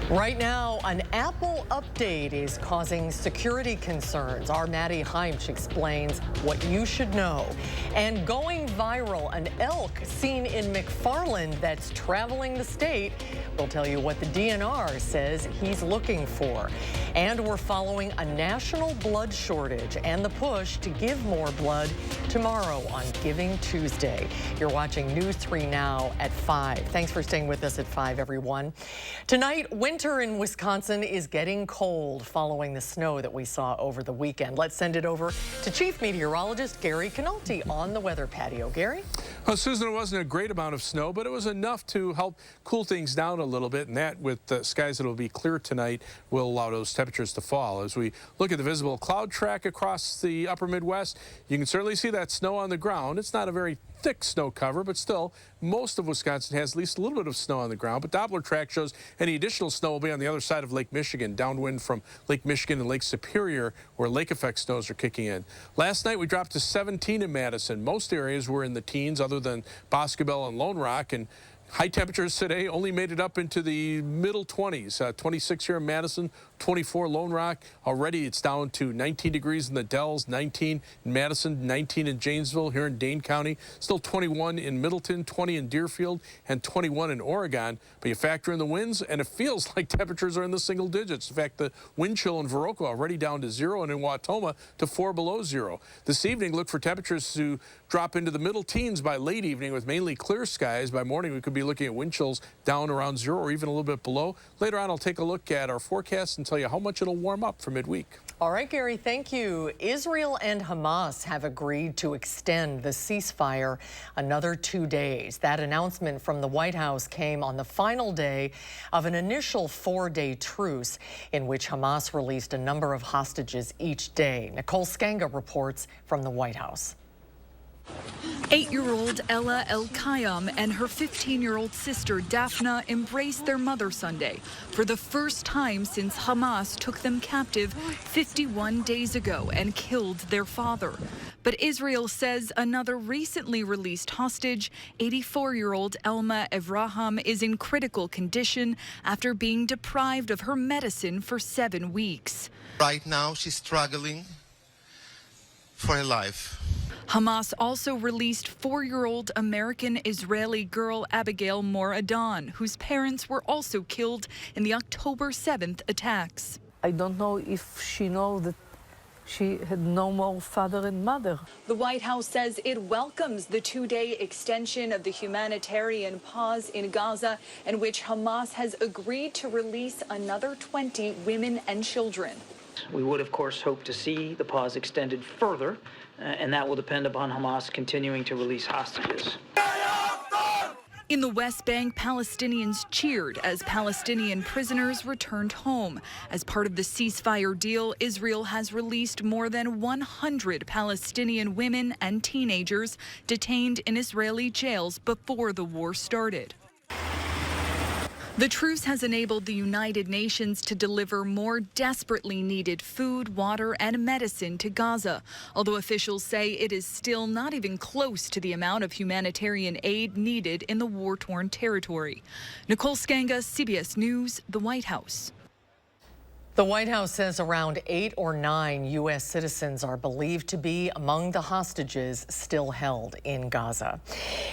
Right now, an Apple update is causing security concerns. Our Maddie Heimch explains what you should know. And going viral, an elk seen in McFarland that's traveling the state. We'll tell you what the DNR says he's looking for. And we're following a national blood shortage and the push to give more blood tomorrow on Giving Tuesday. You're watching News 3 Now at 5. Thanks for staying with us at 5, everyone. Tonight, winter in Wisconsin is getting cold following the snow that we saw over the weekend. Let's send it over to Chief Meteorologist Gary Canolti on the weather patio. Gary? Well, Susan, it wasn't a great amount of snow, but it was enough to help cool things down a little bit, and that with the skies that will be clear tonight will allow those temperatures to fall. As we look at the visible cloud track across the upper Midwest, you can certainly see that snow on the ground. It's not a very thick snow cover, but still, most of Wisconsin has at least a little bit of snow on the ground. But Doppler track shows any additional snow will be on the other side of Lake Michigan, downwind from Lake Michigan and Lake Superior, where lake effect snows are kicking in. Last night, we dropped to 17 in Madison. Most areas were in the teens, other than Boscobel and Lone Rock, and high temperatures today only made it up into the middle 20s. 26 here in Madison, 24 Lone Rock. Already it's down to 19 degrees in the Dells, 19 in Madison, 19 in Janesville, here in Dane County. Still 21 in Middleton, 20 in Deerfield, and 21 in Oregon. But you factor in the winds, and it feels like temperatures are in the single digits. In fact, the wind chill in Viroqua already down to 0, and in Wautoma to 4 below 0. This evening, look for temperatures to drop into the middle teens by late evening with mainly clear skies. By morning, we could be looking at wind chills down around 0 or even a little bit below. Later on, I'll take a look at our forecast and tell you how much it'll warm up for midweek. All right, Gary, thank you. Israel and Hamas have agreed to extend the ceasefire another 2 days. That announcement from the White House came on the final day of an initial 4-day truce in which Hamas released a number of hostages each day. Nicole Skanga reports from the White House. 8-year-old Ella El-Kayam and her 15-year-old sister Daphna embraced their mother Sunday for the first time since Hamas took them captive 51 days ago and killed their father. But Israel says another recently released hostage, 84-year-old Elma Evraham, is in critical condition after being deprived of her medicine for 7 weeks. Right now, she's struggling for her life. Hamas also released 4-year-old American-Israeli girl Abigail Mor-Adon, whose parents were also killed in the October 7th attacks. I don't know if she knows that she had no more father and mother. The White House says it welcomes the 2-day extension of the humanitarian pause in Gaza, in which Hamas has agreed to release another 20 women and children. We would, of course, hope to see the pause extended further, and that will depend upon Hamas continuing to release hostages. In the West Bank, Palestinians cheered as Palestinian prisoners returned home. As part of the ceasefire deal, Israel has released more than 100 Palestinian women and teenagers detained in Israeli jails before the war started. The truce has enabled the United Nations to deliver more desperately needed food, water, and medicine to Gaza, although officials say it is still not even close to the amount of humanitarian aid needed in the war-torn territory. Nicole Skanga, CBS News, the White House. The White House says around 8 or 9 U.S. citizens are believed to be among the hostages still held in Gaza.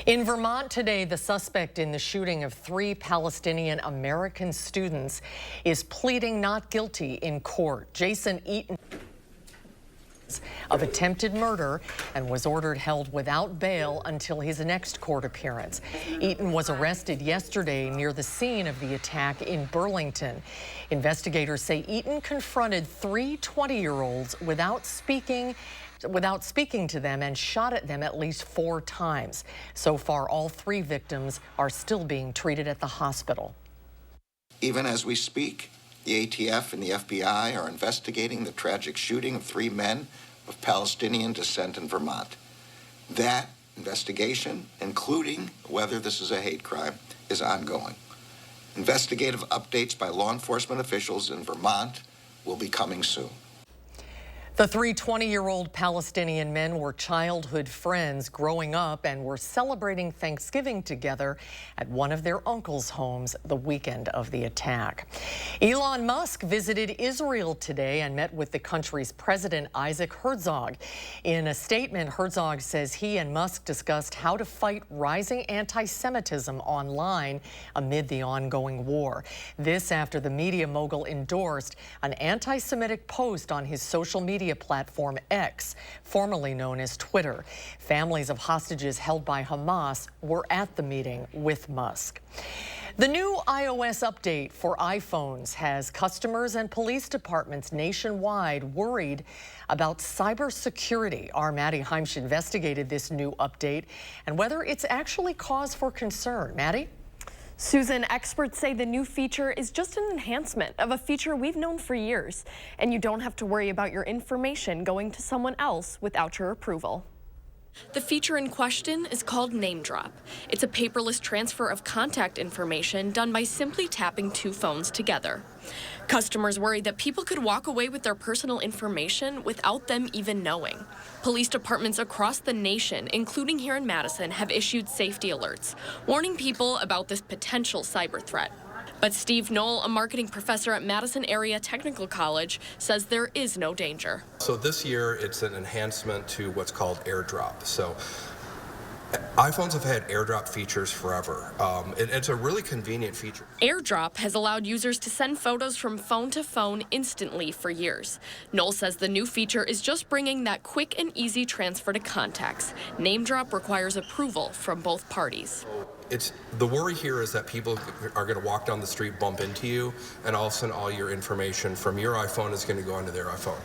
In Vermont today, the suspect in the shooting of 3 Palestinian American students is pleading not guilty in court. Jason Eaton of attempted murder and was ordered held without bail until his next court appearance. Eaton was arrested yesterday near the scene of the attack in Burlington. Investigators say Eaton confronted 3 20-year-olds without speaking to them and shot at them at least 4 times. So far, all 3 victims are still being treated at the hospital. Even as we speak, the ATF and the FBI are investigating the tragic shooting of 3 men of Palestinian descent in Vermont. That investigation, including whether this is a hate crime, is ongoing. Investigative updates by law enforcement officials in Vermont will be coming soon. The three 20-year-old Palestinian men were childhood friends growing up and were celebrating Thanksgiving together at one of their uncle's homes the weekend of the attack. Elon Musk visited Israel today and met with the country's President Isaac Herzog. In a statement, Herzog says he and Musk discussed how to fight rising anti-Semitism online amid the ongoing war. This after the media mogul endorsed an anti-Semitic post on his social media platform X, formerly known as Twitter. Families of hostages held by Hamas were at the meeting with Musk. The new iOS update for iPhones has customers and police departments nationwide worried about cybersecurity. Our Maddie Heimsch investigated this new update and whether it's actually cause for concern. Maddie? Susan, experts say the new feature is just an enhancement of a feature we've known for years, and you don't have to worry about your information going to someone else without your approval. The feature in question is called Name Drop. It's a paperless transfer of contact information done by simply tapping two phones together. Customers worry that people could walk away with their personal information without them even knowing. Police departments across the nation, including here in Madison, have issued safety alerts, warning people about this potential cyber threat. But Steve Knoll, a marketing professor at Madison Area Technical College, says there is no danger. So this year, it's an enhancement to what's called AirDrop. So iPhones have had AirDrop features forever. It's a really convenient feature. AirDrop has allowed users to send photos from phone to phone instantly for years. Knoll says the new feature is just bringing that quick and easy transfer to contacts. Name Drop requires approval from both parties. The worry here is that people are going to walk down the street, bump into you, and all of a sudden all your information from your iPhone is going to go onto their iPhone.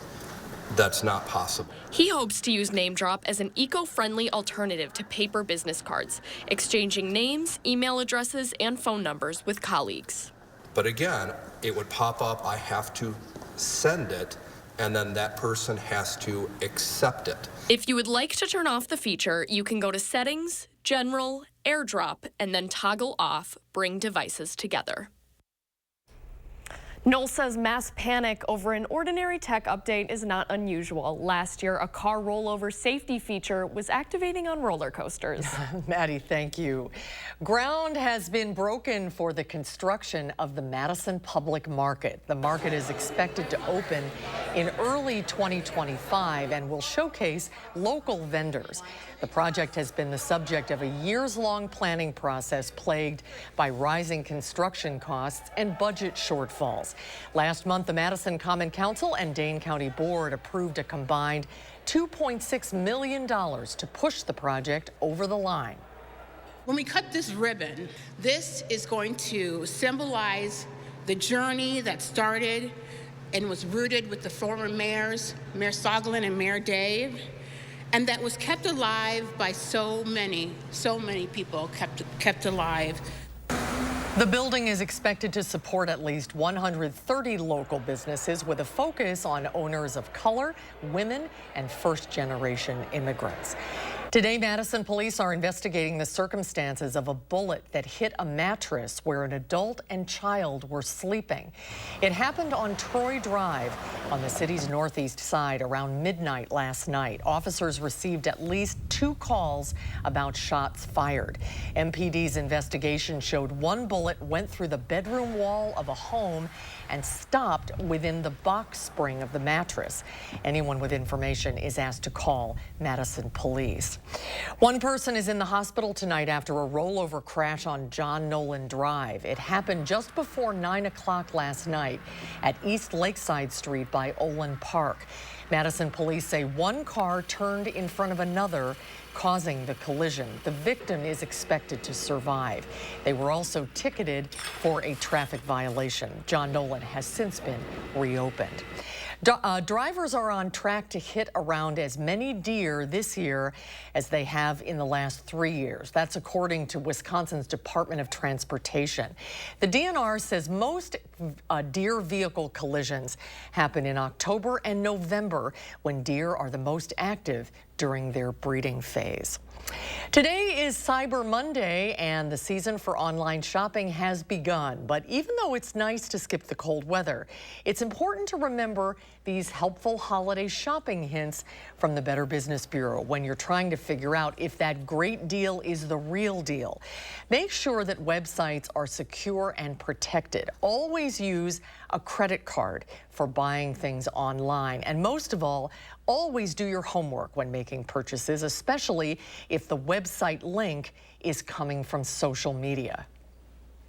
That's not possible. He hopes to use Name Drop as an eco-friendly alternative to paper business cards, exchanging names, email addresses, and phone numbers with colleagues. But again, it would pop up, I have to send it, and then that person has to accept it. If you would like to turn off the feature, you can go to Settings, General, AirDrop, and then toggle off Bring Devices Together. Knoll says mass panic over an ordinary tech update is not unusual. Last year, a car rollover safety feature was activating on roller coasters. Maddie, thank you. Ground has been broken for the construction of the Madison Public Market. The market is expected to open in early 2025 and will showcase local vendors. The project has been the subject of a years-long planning process plagued by rising construction costs and budget shortfalls. Last month, the Madison Common Council and Dane County Board approved a combined $2.6 million to push the project over the line. When we cut this ribbon, this is going to symbolize the journey that started and was rooted with the former mayors, Mayor Soglin and Mayor Dave, and that was kept alive by so many people kept alive. The building is expected to support at least 130 local businesses with a focus on owners of color, women, and first-generation immigrants. Today, Madison police are investigating the circumstances of a bullet that hit a mattress where an adult and child were sleeping. It happened on Troy Drive on the city's northeast side around midnight last night. Officers received at least 2 calls about shots fired. MPD's investigation showed one bullet went through the bedroom wall of a home and stopped within the box spring of the mattress. Anyone with information is asked to call Madison police. One person is in the hospital tonight after a rollover crash on John Nolan Drive. It happened just before 9 o'clock last night at East Lakeside Street by Olin Park. Madison police say one car turned in front of another, causing the collision. The victim is expected to survive. They were also ticketed for a traffic violation. John Nolan has since been reopened. Drivers are on track to hit around as many deer this year as they have in the last 3 years. That's according to Wisconsin's Department of Transportation. The DNR says most deer vehicle collisions happen in October and November when deer are the most active during their breeding phase. Today is Cyber Monday, and the season for online shopping has begun. But even though it's nice to skip the cold weather, it's important to remember these helpful holiday shopping hints from the Better Business Bureau when you're trying to figure out if that great deal is the real deal. Make sure that websites are secure and protected. Always use a credit card for buying things online. And most of all, always do your homework when making purchases, especially if the website link is coming from social media.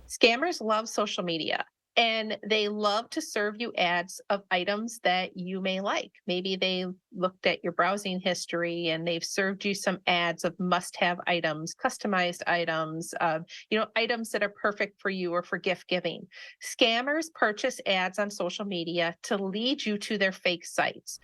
Scammers love social media, and they love to serve you ads of items that you may like. Maybe they looked at your browsing history and they've served you some ads of must-have items, customized items, items that are perfect for you or for gift giving. Scammers purchase ads on social media to lead you to their fake sites.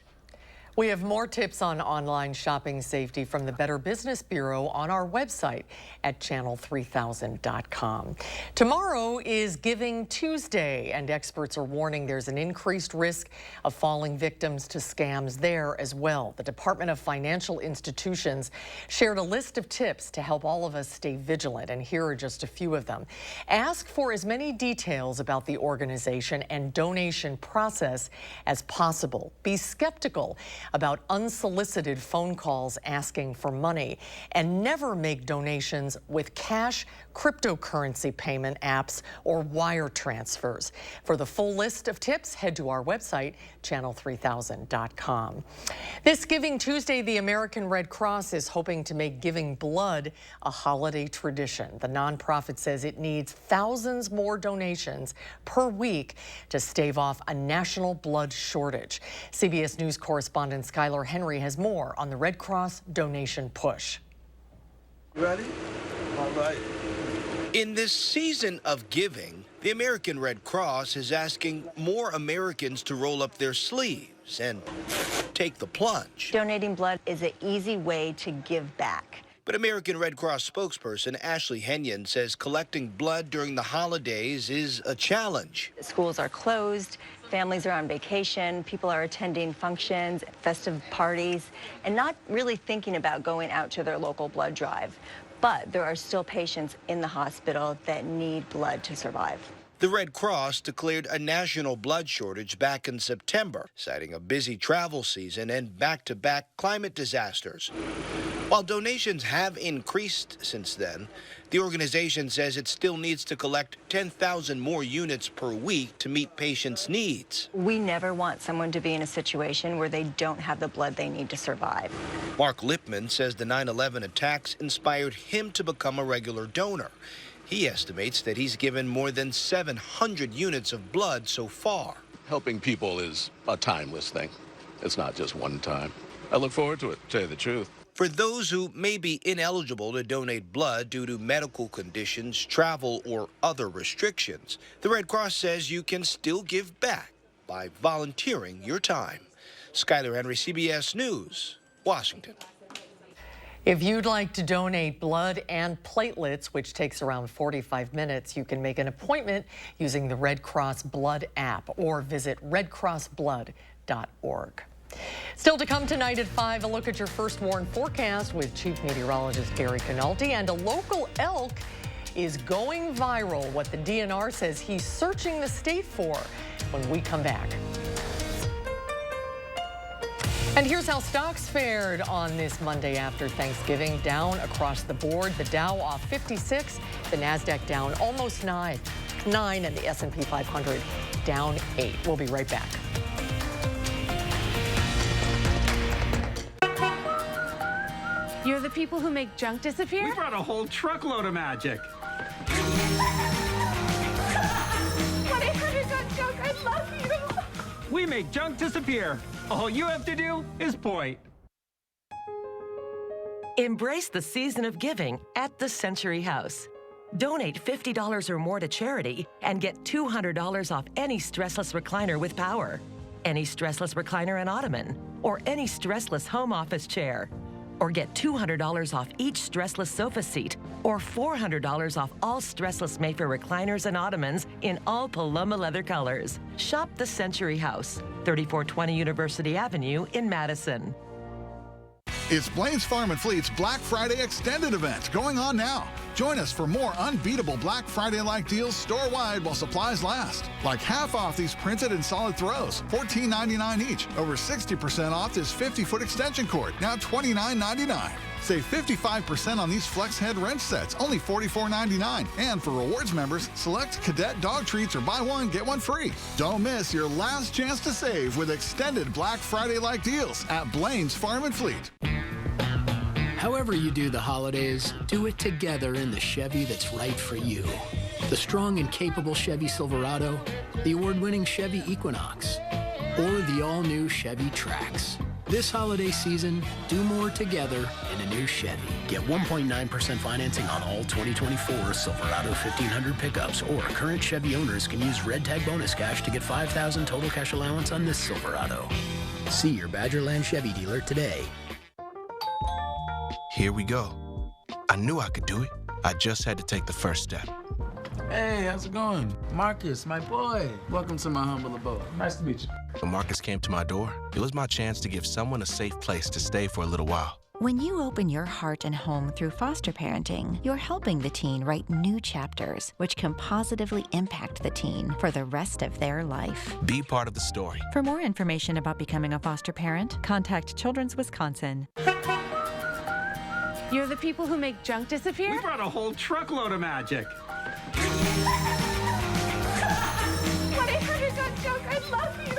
We have more tips on online shopping safety from the Better Business Bureau on our website at channel3000.com. Tomorrow is Giving Tuesday, and experts are warning there's an increased risk of falling victims to scams there as well. The Department of Financial Institutions shared a list of tips to help all of us stay vigilant, and here are just a few of them. Ask for as many details about the organization and donation process as possible. Be skeptical about unsolicited phone calls asking for money, and never make donations with cash, cryptocurrency payment apps, or wire transfers. For the full list of tips, head to our website, channel3000.com. This Giving Tuesday, the American Red Cross is hoping to make giving blood a holiday tradition. The nonprofit says it needs thousands more donations per week to stave off a national blood shortage. CBS News correspondent Skylar Henry has more on the Red Cross donation push. Ready? All right. In this season of giving, the American Red Cross is asking more Americans to roll up their sleeves and take the plunge. Donating blood is an easy way to give back. But American Red Cross spokesperson Ashley Henyon says collecting blood during the holidays is a challenge. Schools are closed, families are on vacation, people are attending functions, festive parties, and not really thinking about going out to their local blood drive. But there are still patients in the hospital that need blood to survive. The Red Cross declared a national blood shortage back in September, citing a busy travel season and back-to-back climate disasters. While donations have increased since then, the organization says it still needs to collect 10,000 more units per week to meet patients' needs. We never want someone to be in a situation where they don't have the blood they need to survive. Mark Lipman says the 9/11 attacks inspired him to become a regular donor. He estimates that he's given more than 700 units of blood so far. Helping people is a timeless thing. It's not just one time. I look forward to it, to tell you the truth. For those who may be ineligible to donate blood due to medical conditions, travel, or other restrictions, the Red Cross says you can still give back by volunteering your time. Skylar Henry, CBS News, Washington. If you'd like to donate blood and platelets, which takes around 45 minutes, you can make an appointment using the Red Cross Blood app or visit redcrossblood.org. Still to come tonight at 5, a look at your first warn forecast with Chief Meteorologist Gary Canaldi. And a local elk is going viral, what the DNR says he's searching the state for, when we come back. And here's how stocks fared on this Monday after Thanksgiving. Down across the board, the Dow off 56, the NASDAQ down almost 9, and the S&P 500 down 8. We'll be right back. You're the people who make junk disappear? We brought a whole truckload of magic. 1-800-JUNK, I love you. We make junk disappear. All you have to do is point. Embrace the season of giving at the Century House. Donate $50 or more to charity and get $200 off any stressless recliner with power, any stressless recliner and ottoman, or any stressless home office chair. Or get $200 off each stressless sofa seat, or $400 off all stressless Mayfair recliners and ottomans in all Paloma leather colors. Shop the Century House, 3420 University Avenue in Madison. It's Blaine's Farm and Fleet's Black Friday Extended event going on now. Join us for more unbeatable Black Friday-like deals store-wide while supplies last. Like half off these printed and solid throws, $14.99 each. Over 60% off this 50-foot extension cord, now $29.99. Save 55% on these flex head wrench sets, only $44.99. And for rewards members, select Cadet dog treats or buy one, get one free. Don't miss your last chance to save with extended Black Friday-like deals at Blaine's Farm and Fleet. However you do the holidays, do it together in the Chevy that's right for you. The strong and capable Chevy Silverado, the award-winning Chevy Equinox, or the all-new Chevy Trax. This holiday season, do more together in a new Chevy. Get 1.9% financing on all 2024 Silverado 1500 pickups, or current Chevy owners can use Red Tag Bonus Cash to get $5,000 total cash allowance on this Silverado. See your Badgerland Chevy dealer today. Here we go. I knew I could do it. I just had to take the first step. Hey, how's it going? Marcus, my boy. Welcome to my humble abode. Nice to meet you. When Marcus came to my door, it was my chance to give someone a safe place to stay for a little while. When you open your heart and home through foster parenting, you're helping the teen write new chapters, which can positively impact the teen for the rest of their life. Be part of the story. For more information about becoming a foster parent, contact Children's Wisconsin. You're the people who make junk disappear? We brought a whole truckload of magic. 1-800-JUNK, I love you.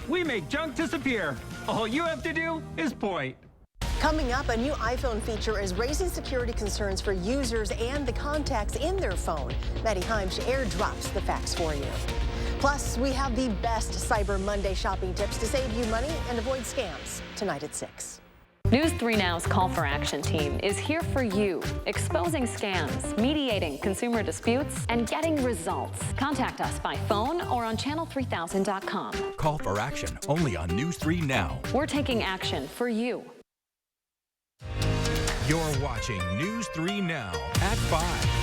We make junk disappear. All you have to do is point. Coming up, a new iPhone feature is raising security concerns for users and the contacts in their phone. Maddie Himes airdrops the facts for you. Plus, we have the best Cyber Monday shopping tips to save you money and avoid scams tonight at 6. News 3 Now's Call for Action team is here for you, exposing scams, mediating consumer disputes, and getting results. Contact us by phone or on channel3000.com. Call for action only on News 3 Now. We're taking action for you. You're watching News 3 Now at 5.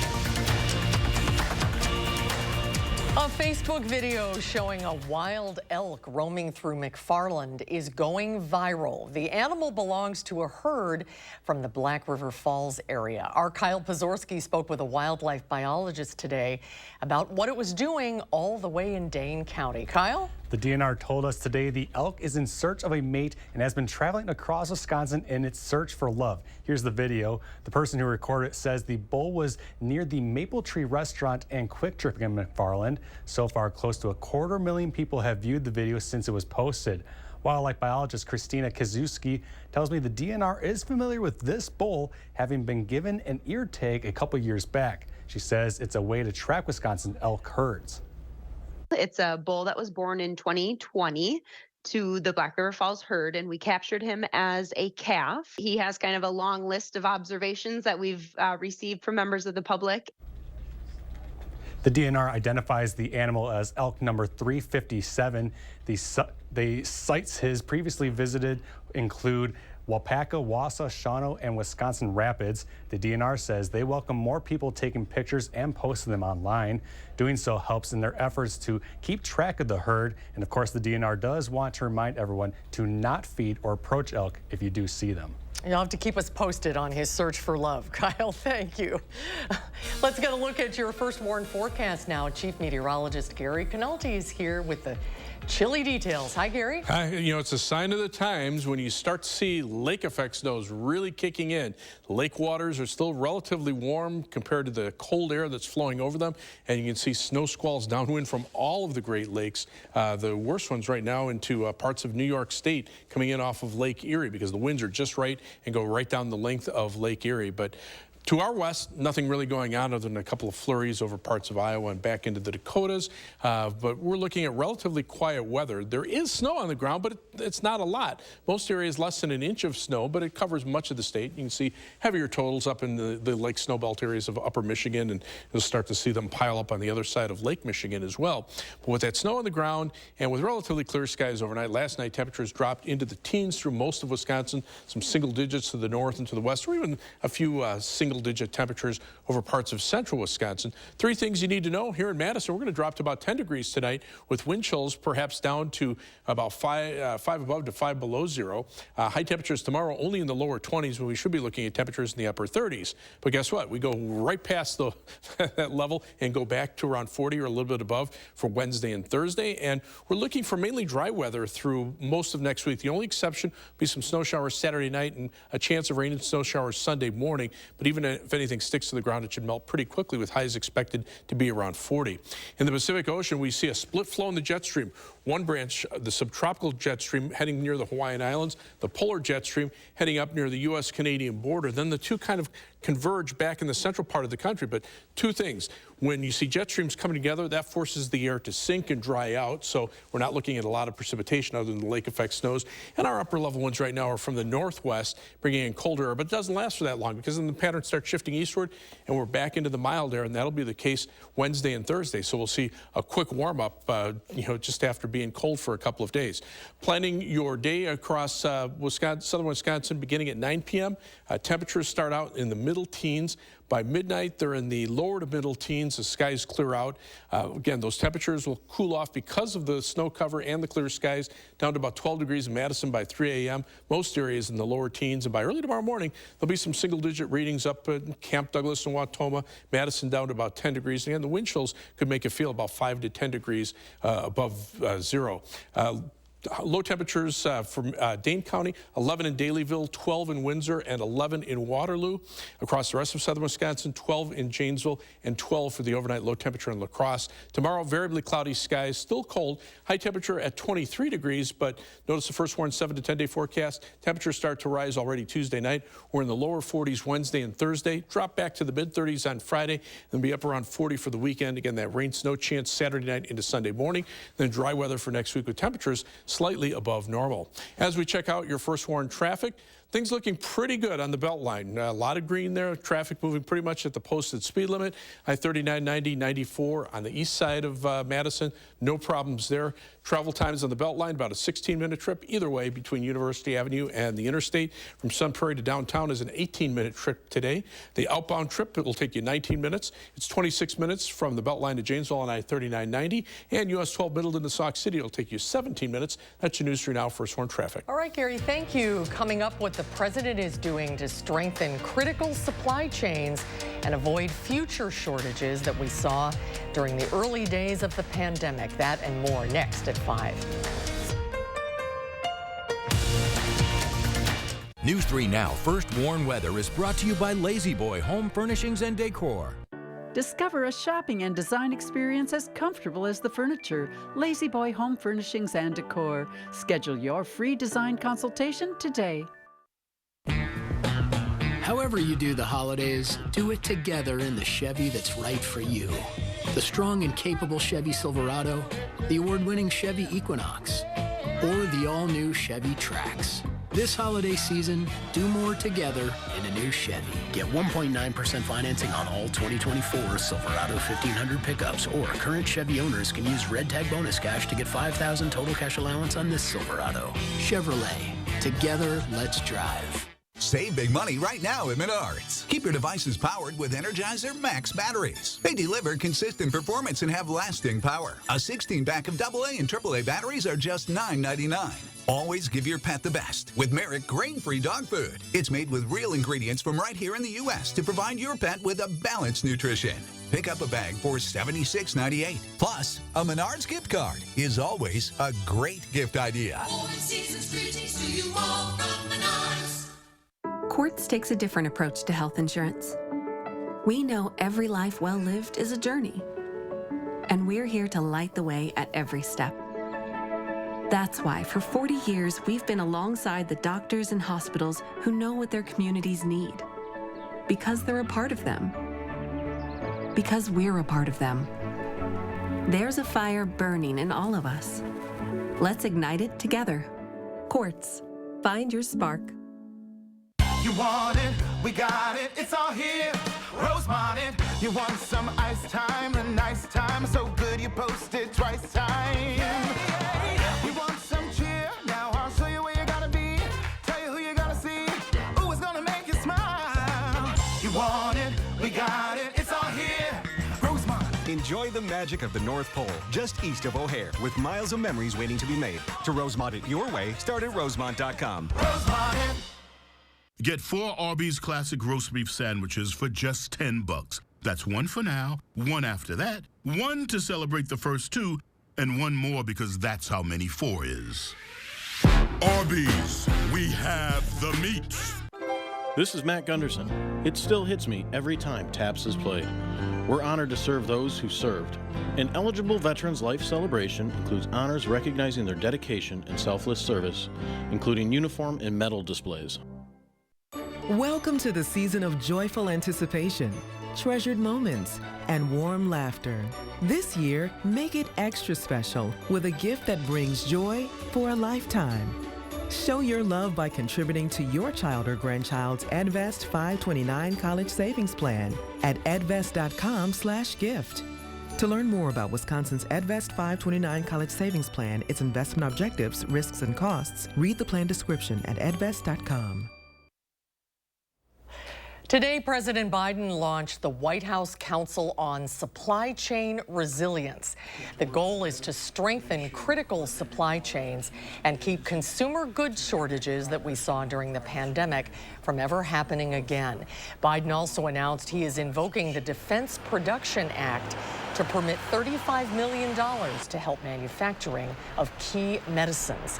A Facebook video showing a wild elk roaming through McFarland is going viral. The animal belongs to a herd from the Black River Falls area. Our Kyle Pozorski spoke with a wildlife biologist today about what it was doing all the way in Dane County. Kyle? The DNR told us today the elk is in search of a mate and has been traveling across Wisconsin in its search for love. Here's the video. The person who recorded it says the bull was near the Maple Tree Restaurant and Quick Trip in McFarland. So far, close to 250,000 people have viewed the video since it was posted. Wildlife biologist Christina Kazuski tells me the DNR is familiar with this bull, having been given an ear tag a couple years back. She says it's a way to track Wisconsin elk herds. It's a bull that was born in 2020 to the Black River Falls herd, and we captured him as a calf. He has kind of a long list of observations that we've received from members of the public. The DNR identifies the animal as elk number 357. The sites his previously visited include Wapaka, Wausau, Shawano, and Wisconsin Rapids. The DNR says they welcome more people taking pictures and posting them online. Doing so helps in their efforts to keep track of the herd. And of course, the DNR does want to remind everyone to not feed or approach elk if you do see them. You'll have to keep us posted on his search for love. Kyle, thank you. Let's get a look at your first warn forecast now. Chief Meteorologist Gary Canalti is here with the chilly details. Hi, Gary. Hi. You know, it's a sign of the times when you start to see lake effect snows really kicking in. Lake waters are still relatively warm compared to the cold air that's flowing over them, and you can see snow squalls downwind from all of the Great Lakes. The worst ones right now into parts of New York State coming in off of Lake Erie because the winds are just right and go right down the length of Lake Erie. But to our west, nothing really going on other than a couple of flurries over parts of Iowa and back into the Dakotas. But we're looking at relatively quiet weather. There is snow on the ground, but it's not a lot. Most areas less than an inch of snow, but it covers much of the state. You can see heavier totals up in the lake snowbelt areas of upper Michigan, and you'll start to see them pile up on the other side of Lake Michigan as well. But with that snow on the ground and with relatively clear skies overnight, last night temperatures dropped into the teens through most of Wisconsin, some single digits to the north and to the west, or even a few single single-digit temperatures over parts of central Wisconsin. 3 things you need to know here in Madison. We're going to drop to about 10 degrees tonight with wind chills perhaps down to about 5 above to 5 below zero. High temperatures tomorrow only in the lower 20s when we should be looking at temperatures in the upper 30s. But guess what? We go right past that level and go back to around 40 or a little bit above for Wednesday and Thursday. And we're looking for mainly dry weather through most of next week. The only exception will be some snow showers Saturday night and a chance of rain and snow showers Sunday morning. But even if anything sticks to the ground, it should melt pretty quickly with highs expected to be around 40. In the Pacific Ocean, we see a split flow in the jet stream. One branch, the subtropical jet stream, heading near the Hawaiian Islands, the polar jet stream heading up near the U.S.-Canadian border. Then the two kind of converge back in the central part of the country. But 2 things. When you see jet streams coming together, that forces the air to sink and dry out. So we're not looking at a lot of precipitation other than the lake effect snows. And our upper level ones right now are from the northwest, bringing in colder air. But it doesn't last for that long because then the pattern starts shifting eastward and we're back into the mild air. And that'll be the case Wednesday and Thursday. So we'll see a quick warm up, just after being cold for a couple of days. Planning your day across southern Wisconsin beginning at 9 p.m. Temperatures start out in the middle teens. By midnight, they're in the lower to middle teens. The skies clear out. Again, those temperatures will cool off because of the snow cover and the clear skies down to about 12 degrees in Madison by 3 a.m. Most areas in the lower teens. And by early tomorrow morning, there'll be some single-digit readings up in Camp Douglas and Wautoma. Madison down to about 10 degrees. And again, the wind chills could make it feel about 5 to 10 degrees above zero. Low temperatures from Dane County, 11 in Dalyville, 12 in Windsor, and 11 in Waterloo. Across the rest of southern Wisconsin, 12 in Janesville, and 12 for the overnight low temperature in La Crosse. Tomorrow, variably cloudy skies, still cold. High temperature at 23 degrees, but notice the first warned 7 to 10 day forecast. Temperatures start to rise already Tuesday night. We're in the lower 40s Wednesday and Thursday. Drop back to the mid-30s on Friday, and be up around 40 for the weekend. Again, that rain, snow chance Saturday night into Sunday morning. Then dry weather for next week with temperatures slightly above normal. As we check out your first warned traffic, things looking pretty good on the Beltline. A lot of green there, traffic moving pretty much at the posted speed limit. I-39, 90, 94 on the east side of Madison. No problems there. Travel times on the Beltline, about a 16-minute trip either way between University Avenue and the interstate. From Sun Prairie to downtown is an 18-minute trip today. The outbound trip, it will take you 19 minutes. It's 26 minutes from the Beltline to Janesville on I-39, 90. And US 12 Middleton to Sauk City, it'll take you 17 minutes. That's your News 3 Now First Warned Traffic. All right, Gary, thank you. Coming up, what the president is doing to strengthen critical supply chains and avoid future shortages that we saw during the early days of the pandemic. That and more next at 5. News 3 Now First Warn Weather is brought to you by Lazy Boy Home Furnishings and Decor. Discover a shopping and design experience as comfortable as the furniture. Lazy Boy Home Furnishings and Decor. Schedule your free design consultation today. However you do the holidays, do it together in the Chevy that's right for you. The strong and capable Chevy Silverado, the award-winning Chevy Equinox, or the all-new Chevy Trax. This holiday season, do more together in a new Chevy. Get 1.9% financing on all 2024 Silverado 1500 pickups, or current Chevy owners can use Red Tag bonus cash to get $5,000 total cash allowance on this Silverado. Chevrolet. Together, let's drive. Save big money right now at Menards. Keep your devices powered with Energizer Max batteries. They deliver consistent performance and have lasting power. A 16-pack of AA and AAA batteries are just $9.99. Always give your pet the best with Merrick grain-free dog food. It's made with real ingredients from right here in the U.S. to provide your pet with a balanced nutrition. Pick up a bag for $76.98. Plus, a Menards gift card is always a great gift idea. Quartz takes a different approach to health insurance. We know every life well lived is a journey, and we're here to light the way at every step. That's why for 40 years, we've been alongside the doctors and hospitals who know what their communities need. Because they're a part of them. Because we're a part of them. There's a fire burning in all of us. Let's ignite it together. Quartz. Find your spark. You want it, we got it, it's all here. Rosemont, you want some ice time, a nice time, so good you posted twice time. You want some cheer, now I'll show you where you gotta be. Tell you who you gotta see, ooh, it's gonna make you smile. You want Enjoy the magic of the North Pole, just east of O'Hare, with miles of memories waiting to be made. To Rosemont it your way, start at rosemont.com. Get 4 Arby's Classic Roast Beef Sandwiches for just $10. That's one for now, one after that, one to celebrate the first 2, and one more because that's how many 4 is. Arby's, we have the meat. This is Matt Gunderson. It still hits me every time TAPS is played. We're honored to serve those who served. An eligible Veterans Life Celebration includes honors recognizing their dedication and selfless service, including uniform and medal displays. Welcome to the season of joyful anticipation, treasured moments, and warm laughter. This year, make it extra special with a gift that brings joy for a lifetime. Show your love by contributing to your child or grandchild's EdVest 529 College Savings Plan at edvest.com/gift. To learn more about Wisconsin's EdVest 529 College Savings Plan, its investment objectives, risks, and costs, read the plan description at edvest.com. Today, President Biden launched the White House Council on Supply Chain Resilience. The goal is to strengthen critical supply chains and keep consumer goods shortages that we saw during the pandemic from ever happening again. Biden also announced he is invoking the Defense Production Act to permit $35 million to help manufacturing of key medicines.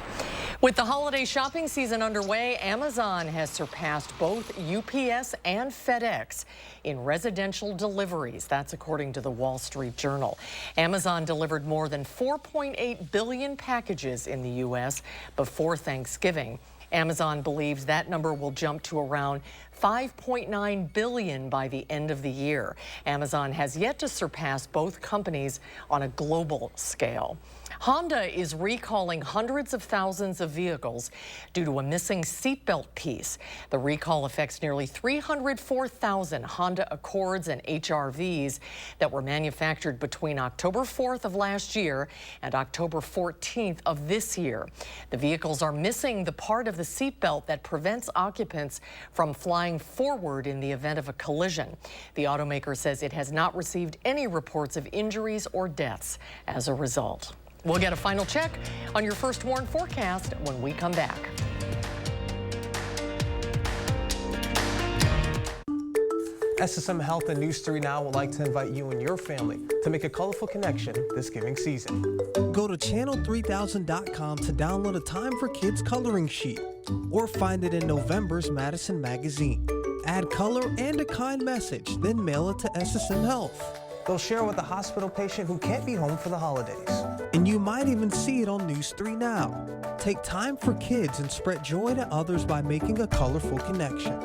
With the holiday shopping season underway, Amazon has surpassed both UPS and FedEx in residential deliveries. That's according to the Wall Street Journal. Amazon delivered more than 4.8 billion packages in the U.S. before Thanksgiving. Amazon believes that number will jump to around 5.9 billion by the end of the year. Amazon has yet to surpass both companies on a global scale. Honda is recalling hundreds of thousands of vehicles due to a missing seatbelt piece. The recall affects nearly 304,000 Honda Accords and HR-Vs that were manufactured between October 4th of last year and October 14th of this year. The vehicles are missing the part of the seatbelt that prevents occupants from flying forward in the event of a collision. The automaker says it has not received any reports of injuries or deaths as a result. We'll get a final check on your First Warn forecast when we come back. SSM Health and News 3 Now would like to invite you and your family to make a colorful connection this giving season. Go to channel3000.com to download a Time for Kids coloring sheet or find it in November's Madison magazine. Add color and a kind message, then mail it to SSM Health. They'll share with a hospital patient who can't be home for the holidays. And you might even see it on News 3 Now. Take time for kids and spread joy to others by making a colorful connection.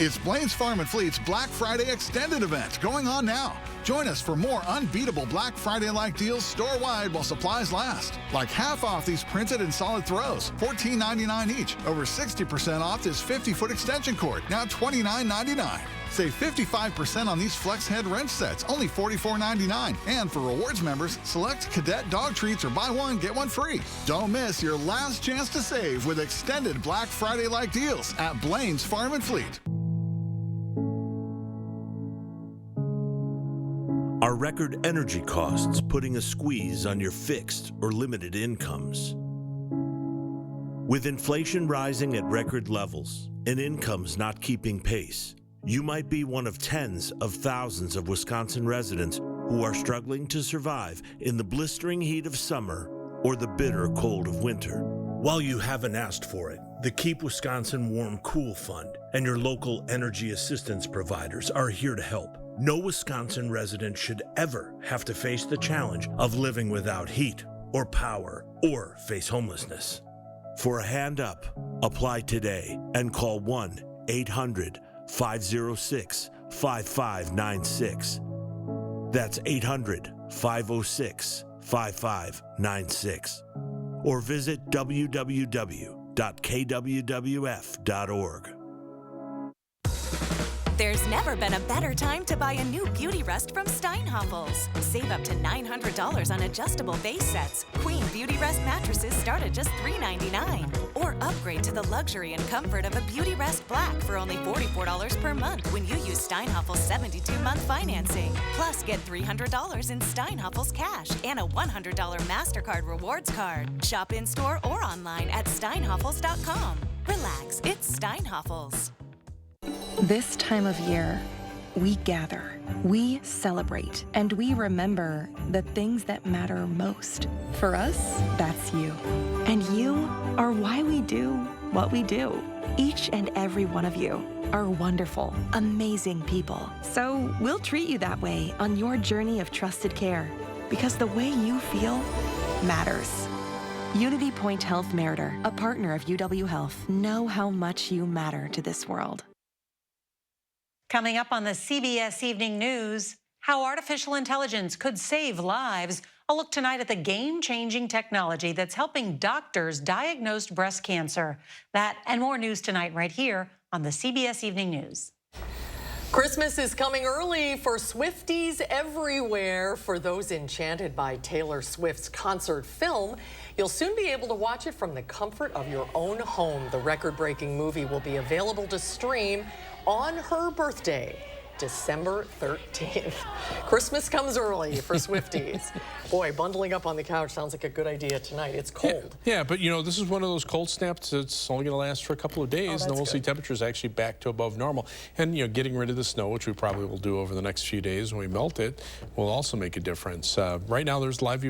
It's Blaine's Farm and Fleet's Black Friday Extended event going on now. Join us for more unbeatable Black Friday-like deals store-wide while supplies last. Like half off these printed and solid throws, $14.99 each. Over 60% off this 50-foot extension cord, now $29.99. Save 55% on these flex head wrench sets, only $44.99. And for rewards members, select Cadet dog treats or buy one, get one free. Don't miss your last chance to save with extended Black Friday-like deals at Blaine's Farm and Fleet. Are record energy costs putting a squeeze on your fixed or limited incomes? With inflation rising at record levels and incomes not keeping pace, you might be one of tens of thousands of Wisconsin residents who are struggling to survive in the blistering heat of summer or the bitter cold of winter. While you haven't asked for it, the Keep Wisconsin Warm Cool Fund and your local energy assistance providers are here to help. No Wisconsin resident should ever have to face the challenge of living without heat or power or face homelessness. For a hand up, apply today and call 1-800-506-5596. That's 800-506-5596. Or visit www.kwwf.org. There's never been a better time to buy a new beauty rest from Steinhoffels. Save up to $900 on adjustable base sets. Queen Beauty Rest mattresses start at just $399. Or upgrade to the luxury and comfort of a Beauty Rest Black for only $44 per month when you use Steinhoffels 72-month financing. Plus, get $300 in Steinhoffels cash and a $100 MasterCard rewards card. Shop in-store or online at steinhoffels.com. Relax, it's Steinhoffels. This time of year, we gather, we celebrate, and we remember the things that matter most. For us, that's you. And you are why we do what we do. Each and every one of you are wonderful, amazing people. So we'll treat you that way on your journey of trusted care, because the way you feel matters. Unity Point Health Meritor, a partner of UW Health, know how much you matter to this world. Coming up on the CBS Evening News, how artificial intelligence could save lives. A look tonight at the game-changing technology that's helping doctors diagnose breast cancer. That and more news tonight right here on the CBS Evening News. Christmas is coming early for Swifties everywhere. For those enchanted by Taylor Swift's concert film, you'll soon be able to watch it from the comfort of your own home. The record-breaking movie will be available to stream on her birthday, December 13th. Christmas comes early for Swifties. Boy, bundling up on the couch sounds like a good idea tonight. It's cold. Yeah, but you know, this is one of those cold snaps that's only going to last for a couple of days, and then we'll see temperatures actually back to above normal. And you know, getting rid of the snow, which we probably will do over the next few days when we melt it, will also make a difference. Right now, there's live view